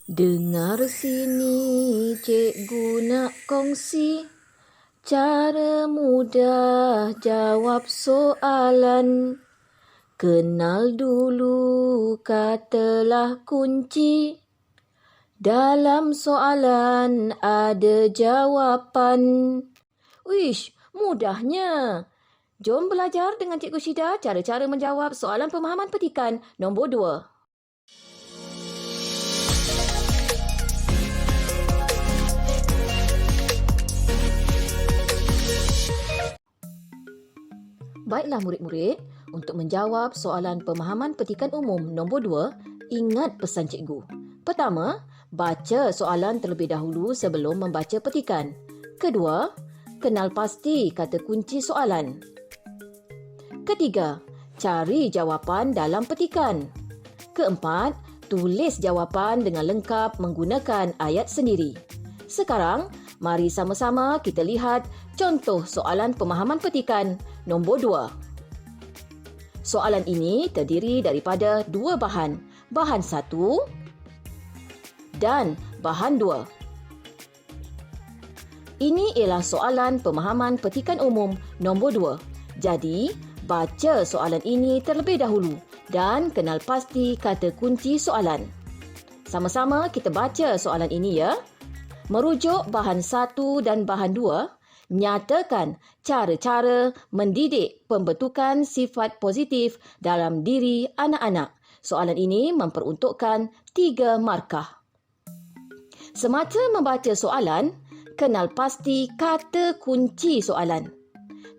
Dengar sini, cikgu nak kongsi cara mudah jawab soalan. Kenal dulu katalah kunci. Dalam soalan ada jawapan. Wish, mudahnya. Jom belajar dengan Cikgu Syida cara-cara menjawab soalan pemahaman petikan nombor 2. Baiklah murid-murid, untuk menjawab soalan pemahaman petikan umum nombor 2, ingat pesan cikgu. Pertama, baca soalan terlebih dahulu sebelum membaca petikan. Kedua, kenal pasti kata kunci soalan. Ketiga, cari jawapan dalam petikan. Keempat, tulis jawapan dengan lengkap menggunakan ayat sendiri. Sekarang, mari sama-sama kita lihat contoh soalan pemahaman petikan nombor 2. Soalan ini terdiri daripada dua bahan, bahan 1 dan bahan 2. Ini ialah soalan pemahaman petikan umum nombor 2. Jadi, baca soalan ini terlebih dahulu dan kenal pasti kata kunci soalan. Sama-sama kita baca soalan ini ya. Merujuk bahan 1 dan bahan 2, nyatakan cara-cara mendidik pembentukan sifat positif dalam diri anak-anak. Soalan ini memperuntukkan 3 markah. Semasa membaca soalan, kenal pasti kata kunci soalan.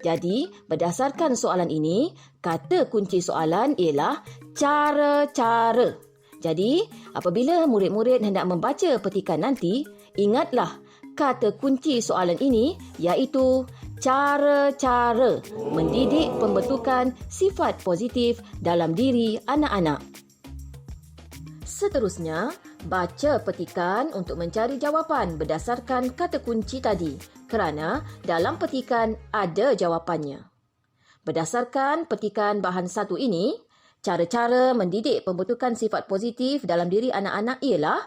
Jadi, berdasarkan soalan ini, kata kunci soalan ialah cara-cara. Jadi, apabila murid-murid hendak membaca petikan nanti, ingatlah kata kunci soalan ini iaitu cara-cara mendidik pembentukan sifat positif dalam diri anak-anak. Seterusnya, baca petikan untuk mencari jawapan berdasarkan kata kunci tadi kerana dalam petikan ada jawapannya. Berdasarkan petikan bahan 1 ini, cara-cara mendidik pembentukan sifat positif dalam diri anak-anak ialah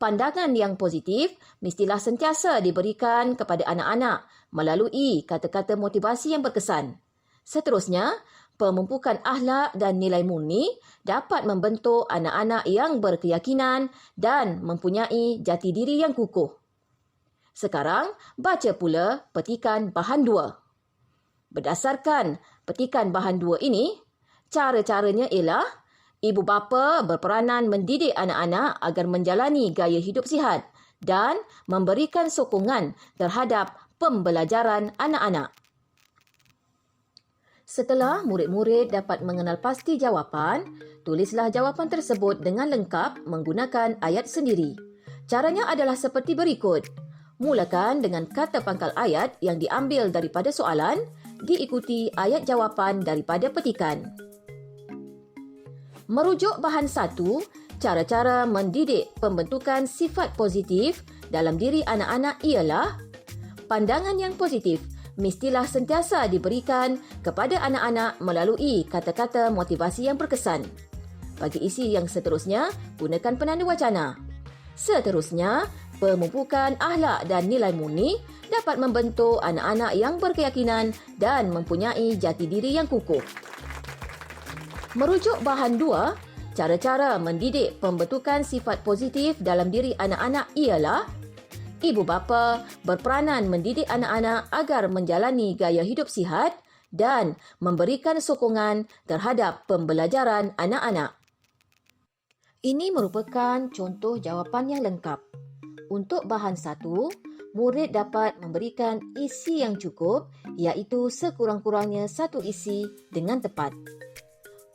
pandangan yang positif mestilah sentiasa diberikan kepada anak-anak melalui kata-kata motivasi yang berkesan. Seterusnya, pemumpukan akhlak dan nilai murni dapat membentuk anak-anak yang berkeyakinan dan mempunyai jati diri yang kukuh. Sekarang, baca pula petikan bahan 2. Berdasarkan petikan bahan 2 ini, cara-caranya ialah ibu bapa berperanan mendidik anak-anak agar menjalani gaya hidup sihat dan memberikan sokongan terhadap pembelajaran anak-anak. Setelah murid-murid dapat mengenal pasti jawapan, tulislah jawapan tersebut dengan lengkap menggunakan ayat sendiri. Caranya adalah seperti berikut. Mulakan dengan kata pangkal ayat yang diambil daripada soalan, diikuti ayat jawapan daripada petikan. Merujuk bahan 1, cara-cara mendidik pembentukan sifat positif dalam diri anak-anak ialah pandangan yang positif mestilah sentiasa diberikan kepada anak-anak melalui kata-kata motivasi yang berkesan. Bagi isi yang seterusnya, gunakan penanda wacana. Seterusnya, pemumpukan akhlak dan nilai murni dapat membentuk anak-anak yang berkeyakinan dan mempunyai jati diri yang kukuh. Merujuk bahan 2, cara-cara mendidik pembentukan sifat positif dalam diri anak-anak ialah ibu bapa berperanan mendidik anak-anak agar menjalani gaya hidup sihat dan memberikan sokongan terhadap pembelajaran anak-anak. Ini merupakan contoh jawapan yang lengkap. Untuk bahan 1, murid dapat memberikan isi yang cukup iaitu sekurang-kurangnya 1 isi dengan tepat.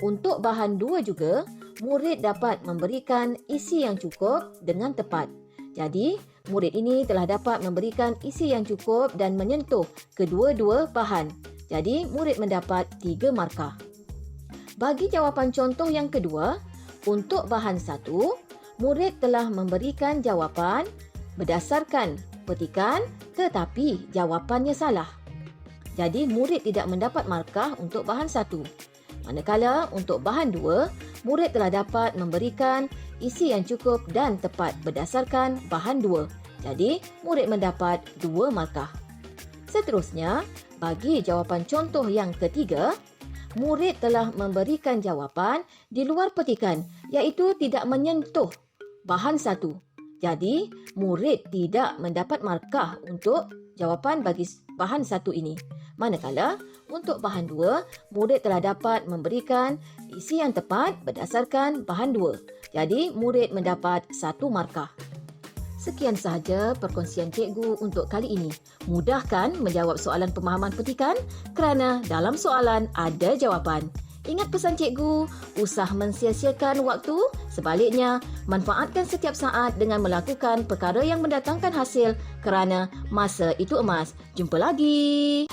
Untuk bahan 2 juga, murid dapat memberikan isi yang cukup dengan tepat. Jadi, murid ini telah dapat memberikan isi yang cukup dan menyentuh kedua-dua bahan. Jadi, murid mendapat 3 markah. Bagi jawapan contoh yang kedua, untuk bahan 1, murid telah memberikan jawapan berdasarkan petikan tetapi jawapannya salah. Jadi, murid tidak mendapat markah untuk bahan 1. Manakala untuk bahan 2, murid telah dapat memberikan isi yang cukup dan tepat berdasarkan bahan 2. Jadi, murid mendapat 2 markah. Seterusnya, bagi jawapan contoh yang ketiga, murid telah memberikan jawapan di luar petikan iaitu tidak menyentuh bahan 1. Jadi, murid tidak mendapat markah untuk jawapan bagi bahan 1 ini. Manakala, untuk bahan 2, murid telah dapat memberikan isi yang tepat berdasarkan bahan 2. Jadi, murid mendapat 1 markah. Sekian sahaja perkongsian cikgu untuk kali ini. Mudahkan menjawab soalan pemahaman petikan kerana dalam soalan ada jawapan. Ingat pesan cikgu, usah mensia-siakan waktu. Sebaliknya, manfaatkan setiap saat dengan melakukan perkara yang mendatangkan hasil kerana masa itu emas. Jumpa lagi.